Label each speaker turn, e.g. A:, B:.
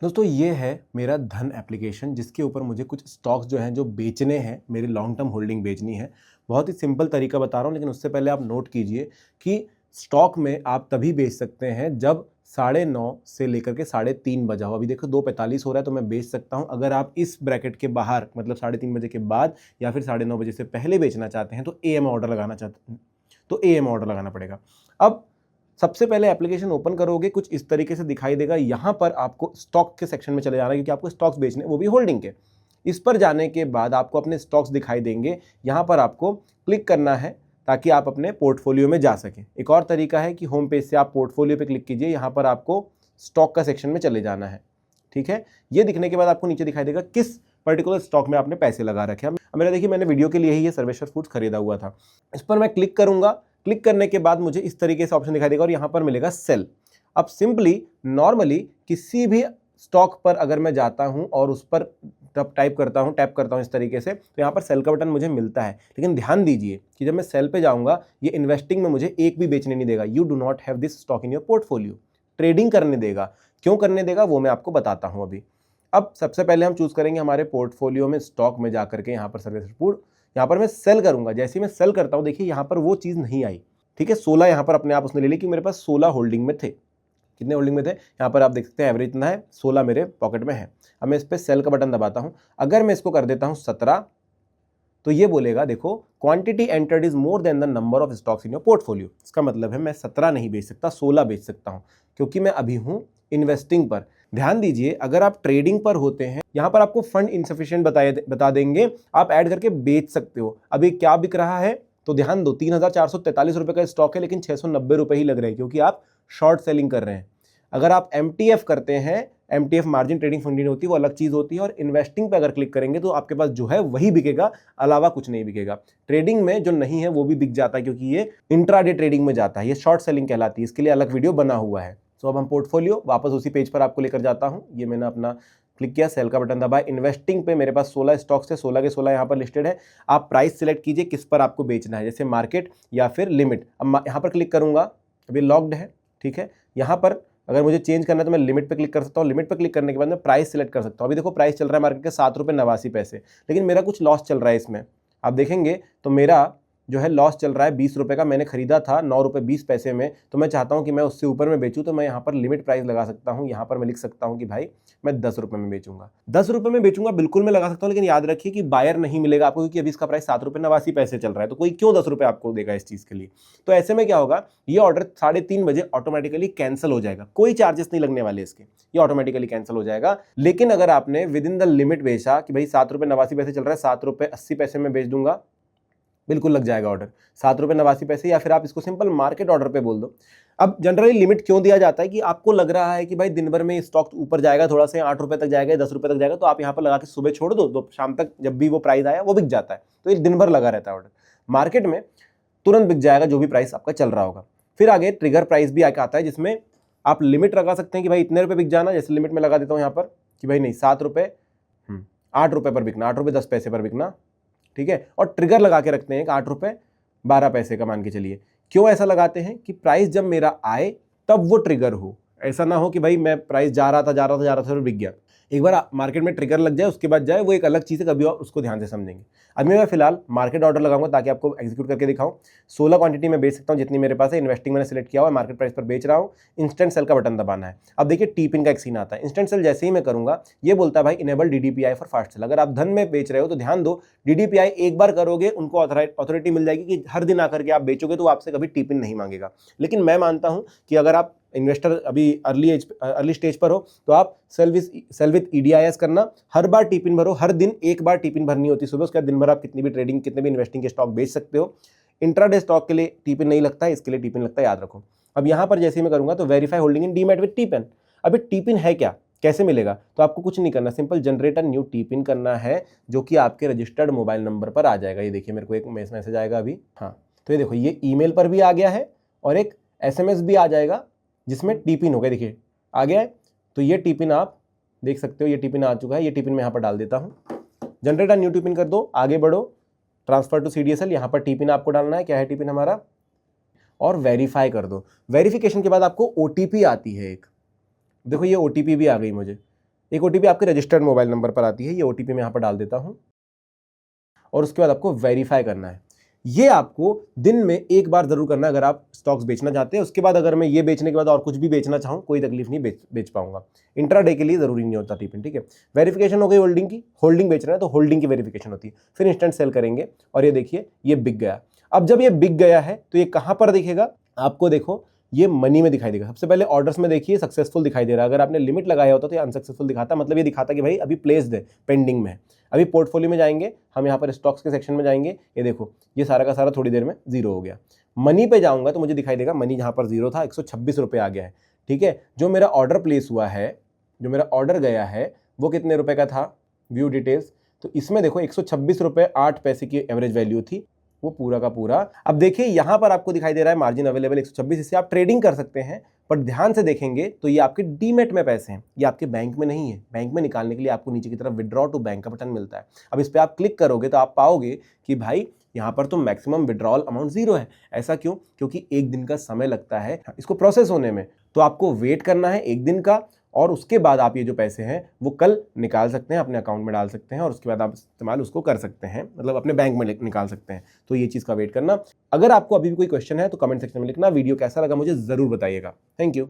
A: दोस्तों ये है मेरा धन एप्लीकेशन जिसके ऊपर मुझे कुछ स्टॉक्स जो हैं जो बेचने हैं, मेरी लॉन्ग टर्म होल्डिंग बेचनी है। बहुत ही सिंपल तरीका बता रहा हूँ, लेकिन उससे पहले आप नोट कीजिए कि स्टॉक में आप तभी बेच सकते हैं जब 9:30 से लेकर के 3:30 बजा हो। अभी देखो 2:45 हो रहा है तो मैं बेच सकता हूँ। अगर आप इस ब्रैकेट के बाहर मतलब 3:30 बजे के बाद या फिर 9:30 बजे से पहले बेचना चाहते हैं तो AM ऑर्डर लगाना चाहते हैं तो AM ऑर्डर लगाना पड़ेगा। अब सबसे पहले एप्लीकेशन ओपन करोगे, कुछ इस तरीके से दिखाई देगा। यहाँ पर आपको स्टॉक के सेक्शन में चले जाना है क्योंकि आपको स्टॉक्स बेचने, वो भी होल्डिंग के। इस पर जाने के बाद आपको अपने स्टॉक्स दिखाई देंगे। यहाँ पर आपको क्लिक करना है ताकि आप अपने पोर्टफोलियो में जा सकें। एक और तरीका है कि होम पेज से आप पोर्टफोलियो पे क्लिक कीजिए, यहाँ पर आपको स्टॉक का सेक्शन में चले जाना है। ठीक है, ये दिखने के बाद आपको नीचे दिखाई देगा किस पर्टिकुलर स्टॉक में आपने पैसे लगा रखे हैं। अब मेरा देखिए, मैंने वीडियो के लिए ही ये सर्वेश्वर फूड्स खरीदा हुआ था। इस पर मैं क्लिक करूंगा। क्लिक करने के बाद मुझे इस तरीके से ऑप्शन दिखाई देगा और यहाँ पर मिलेगा सेल। अब सिंपली नॉर्मली किसी भी स्टॉक पर अगर मैं जाता हूँ और उस पर टैप करता हूँ इस तरीके से, तो यहाँ पर सेल का बटन मुझे मिलता है। लेकिन ध्यान दीजिए कि जब मैं सेल पे जाऊँगा, ये इन्वेस्टिंग में मुझे एक भी बेचने नहीं देगा। You do not have this stock in your portfolio. Trading करने देगा। क्यों करने देगा वो मैं आपको बताता हूँ अभी। अब सबसे पहले हम चूज करेंगे हमारे पोर्टफोलियो में स्टॉक में जाकर के, यहाँ पर सर्विस फूड, यहाँ पर मैं सेल करूंगा। जैसे ही मैं सेल करता हूँ, देखिए यहाँ पर वो चीज़ नहीं आई। ठीक है, 16 यहाँ पर अपने आप उसने ले ली कि मेरे पास 16 होल्डिंग में थे। कितने होल्डिंग में थे यहाँ पर आप देख सकते हैं, एवरेज इतना है, 16 मेरे पॉकेट में है। अब मैं इस पर सेल का बटन दबाता हूँ। अगर मैं इसको कर देता हूँ 17, तो ये बोलेगा देखो quantity entered is more than the number of stocks in your portfolio. इसका मतलब है मैं 17 नहीं बेच सकता, 16 बेच सकता हूँ, क्योंकि मैं अभी हूँ इन्वेस्टिंग पर। ध्यान दीजिए, अगर आप ट्रेडिंग पर होते हैं, यहाँ पर आपको फंड इनसफिशिएंट बता देंगे, आप ऐड करके बेच सकते हो। अभी क्या बिक रहा है तो ध्यान दो, 3,443 रुपए का स्टॉक है, लेकिन 690 रुपए ही लग रहे हैं क्योंकि आप शॉर्ट सेलिंग कर रहे हैं। अगर आप MTF करते हैं, MTF मार्जिन ट्रेडिंग फंड नहीं होती, वो अलग चीज होती है। और इन्वेस्टिंग पे अगर क्लिक करेंगे तो आपके पास जो है वही बिकेगा, अलावा कुछ नहीं बिकेगा। ट्रेडिंग में जो नहीं है वो भी बिक जाता है क्योंकि ये इंट्राडे ट्रेडिंग में जाता है, ये शॉर्ट सेलिंग कहलाती है। इसके लिए अलग वीडियो बना हुआ है। सो अब हम पोर्टफोलियो वापस उसी पेज पर आपको लेकर जाता हूँ। ये मैंने अपना क्लिक किया, सेल का बटन दबाया। इन्वेस्टिंग पे मेरे पास 16 स्टॉक्स है, 16 के 16 यहाँ पर लिस्टेड है। आप प्राइस सिलेक्ट कीजिए किस पर आपको बेचना है, जैसे मार्केट या फिर लिमिट। अब यहाँ पर क्लिक करूंगा, अभी लॉक्ड है। ठीक है, यहाँ पर अगर मुझे चेंज करना है तो मैं लिमिट पे क्लिक कर सकता हूँ। लिमिट पे क्लिक करने के बाद मैं प्राइस सिलेक्ट कर सकता हूँ। अभी देखो प्राइस चल रहा है मार्केट के 7 रुपये 89 पैसे, लेकिन मेरा कुछ लॉस चल रहा है इसमें। आप देखेंगे तो मेरा जो है लॉस चल रहा है 20 रुपये का। मैंने खरीदा था 9 रुपये 20 पैसे में, तो मैं चाहता हूँ कि मैं उससे ऊपर में बेचूँ, तो मैं यहाँ पर लिमिट प्राइस लगा सकता हूँ। यहाँ पर मैं लिख सकता हूँ कि भाई मैं 10 रुपये में बेचूंगा। 10 रुपये में बेचूंगा बिल्कुल मैं लगा सकता हूँ, लेकिन याद रखिए कि बायर नहीं मिलेगा आपको, क्योंकि अभी इसका प्राइस 7 रुपये 89 पैसे चल रहा है। तो कोई क्यों 10 रुपये आपको देगा इस चीज के लिए। तो ऐसे में क्या होगा, ये ऑर्डर 3:30 बजे ऑटोमेटिकली कैंसिल हो जाएगा। कोई चार्जेस नहीं लगने वाले इसके, ये ऑटोमेटिकली कैंसिल हो जाएगा। लेकिन अगर आपने विद इन द लिमिट बेचा कि भाई 7 रुपये 89 पैसे चल रहा है, 7 रुपये 80 पैसे में बेच दूंगा, बिल्कुल लग जाएगा ऑर्डर 7 रुपये 89 पैसे। या फिर आप इसको सिंपल मार्केट ऑर्डर पे बोल दो। अब जनरली लिमिट क्यों दिया जाता है कि आपको लग रहा है कि भाई दिन भर में स्टॉक ऊपर जाएगा, थोड़ा सा 8 रुपए तक जाएगा, 10 रुपए तक जाएगा, तो आप यहाँ पर लगा के सुबह छोड़ दो, तो शाम तक जब भी वो प्राइस आया वो बिक जाता है। तो ये दिन भर लगा रहता है ऑर्डर। मार्केट में तुरंत बिक जाएगा जो भी प्राइस आपका चल रहा होगा। फिर आगे ट्रिगर प्राइस भी आके आता है, जिसमें आप लिमिट लगा सकते हैं कि भाई इतने रुपए बिक जाना। जैसे लिमिट में लगा देता हूँ यहाँ पर कि भाई नहीं 7 रुपये 8 रुपए पर बिकना, 8 रुपये 10 पैसे पर बिकना। ठीक है, और ट्रिगर लगा के रखते हैं कि 8 रुपये 12 पैसे का मान के चलिए। क्यों ऐसा लगाते हैं कि प्राइस जब मेरा आए तब वो ट्रिगर हो। ऐसा ना हो कि भाई मैं प्राइस जा रहा था और बिक गया। एक बार मार्केट में ट्रिगर लग जाए उसके बाद जाए, वो एक अलग चीज़ है, कभी और उसको ध्यान से समझेंगे। अभी मैं फिलहाल मार्केट ऑर्डर लगाऊंगा ताकि आपको एग्जीक्यूट करके दिखाऊं। 16 क्वांटिटी में बेच सकता हूं जितनी मेरे पास है। इन्वेस्टिंग मैंने सिलेक्ट किया हुआ है, मार्केट प्राइस पर बेच रहा हूं। इंस्टेंट सेल का बटन दबाना है। अब देखिए टी पिन का एक सीन आता है। इंस्टेंट सेल जैसे ही मैं करूंगा, ये बोलता है भाई enable DDPI for fast sell. अगर आप धन में बेच रहे हो तो ध्यान दो, DDPI एक बार करोगे उनको अथॉरिटी मिल जाएगी कि हर दिन आकर के आप बेचोगे, तो आपसे कभी टी पिन नहीं मांगेगा। लेकिन मैं मानता हूं कि अगर आप इन्वेस्टर अभी अर्ली स्टेज पर हो तो आप सेल विथ EDIS करना। हर बार टिपिन भरो, हर दिन एक बार टिपिन भरनी होती है सुबह। उसके बाद दिन भर आप कितनी भी ट्रेडिंग, कितने भी इन्वेस्टिंग के स्टॉक बेच सकते हो। इंट्राडे स्टॉक के लिए टिपिन नहीं लगता है, इसके लिए टिपिन लगता है, याद रखो। अब यहाँ पर जैसे ही मैं करूंगा तो verify holding in demat with tiffin. अभी टिपिन है क्या, कैसे मिलेगा, तो आपको कुछ नहीं करना, simple generate a new tiffin करना है, जो कि आपके रजिस्टर्ड मोबाइल नंबर पर आ जाएगा। ये देखिए मेरे को एक मैसेज आएगा अभी। हाँ, तो ये देखो ये ईमेल पर भी आ गया है और एक SMS भी आ जाएगा जिसमें टिपिन हो गया। देखिए आ गया है, तो ये टिपिन आप देख सकते हो, ये टिपिन आ चुका है। ये टिपिन मैं यहाँ पर डाल देता हूँ। जनरेट अ न्यू टिपिन कर दो, आगे बढ़ो, ट्रांसफर टू CDSL। यहाँ पर टिपिन आपको डालना है, क्या है टिपिन हमारा, और वेरीफाई कर दो। वेरिफिकेशन के बाद आपको OTP आती है एक, देखो ये OTP भी आ गई मुझे। एक OTP आपके रजिस्टर्ड मोबाइल नंबर पर आती है, ये OTP मैं यहाँ पर डाल देता हूँ और उसके बाद आपको वेरीफाई करना है। ये आपको दिन में एक बार जरूर करना है अगर आप स्टॉक्स बेचना चाहते हैं। उसके बाद अगर मैं ये बेचने के बाद और कुछ भी बेचना चाहूँ, कोई तकलीफ नहीं, बेच पाऊंगा। इंट्राडे के लिए जरूरी नहीं होता टिपिन, ठीक है। वेरिफिकेशन हो गई होल्डिंग की, होल्डिंग बेच रहे हैं तो होल्डिंग की वेरिफिकेशन होती है। फिर इंस्टेंट सेल करेंगे और ये देखिए ये बिक गया। अब जब ये बिक गया है तो ये कहां पर दिखेगा आपको, देखो ये मनी में दिखाई देगा। सबसे पहले ऑर्डर्स में देखिए सक्सेसफुल दिखाई दे रहा है। अगर आपने लिमिट लगाया होता तो ये अनसक्सेसफुल दिखाता, मतलब ये दिखाता कि भाई अभी प्लेस्ड है, पेंडिंग में है। अभी पोर्टफोलियो में जाएंगे हम, यहाँ पर स्टॉक्स के सेक्शन में जाएंगे, ये देखो ये सारा का सारा थोड़ी देर में जीरो हो गया। मनी पे जाऊंगा तो मुझे दिखाई देगा मनी जहां पर जीरो था 126 रुपये आ गया है, ठीक है। जो मेरा ऑर्डर प्लेस हुआ है, जो मेरा ऑर्डर गया है वो कितने रुपए का था, व्यू डिटेल्स, तो इसमें देखो 126 रुपये 8 पैसे की एवरेज वैल्यू थी, वो पूरा का पूरा। अब देखिए यहां पर आपको दिखाई दे रहा है मार्जिन अवेलेबल 126, इससे आप ट्रेडिंग कर सकते हैं। पर ध्यान से देखेंगे तो ये आपके डीमेट में पैसे हैं, ये आपके बैंक में नहीं है। बैंक में निकालने के लिए आपको नीचे की तरफ विड्रॉ टू बैंक का बटन मिलता है। अब इस पर आप क्लिक करोगे तो आप पाओगे कि भाई यहाँ पर तो मैक्सिमम विड्रॉल अमाउंट जीरो है। ऐसा क्यों? क्योंकि एक दिन का समय लगता है इसको प्रोसेस होने में, तो आपको वेट करना है एक दिन का, और उसके बाद आप ये जो पैसे हैं वो कल निकाल सकते हैं, अपने अकाउंट में डाल सकते हैं और उसके बाद आप इस्तेमाल उसको कर सकते हैं, मतलब अपने बैंक में निकाल सकते हैं। तो ये चीज़ का वेट करना। अगर आपको अभी भी कोई क्वेश्चन है तो कमेंट सेक्शन में लिखना। वीडियो कैसा लगा मुझे ज़रूर बताइएगा। Thank you.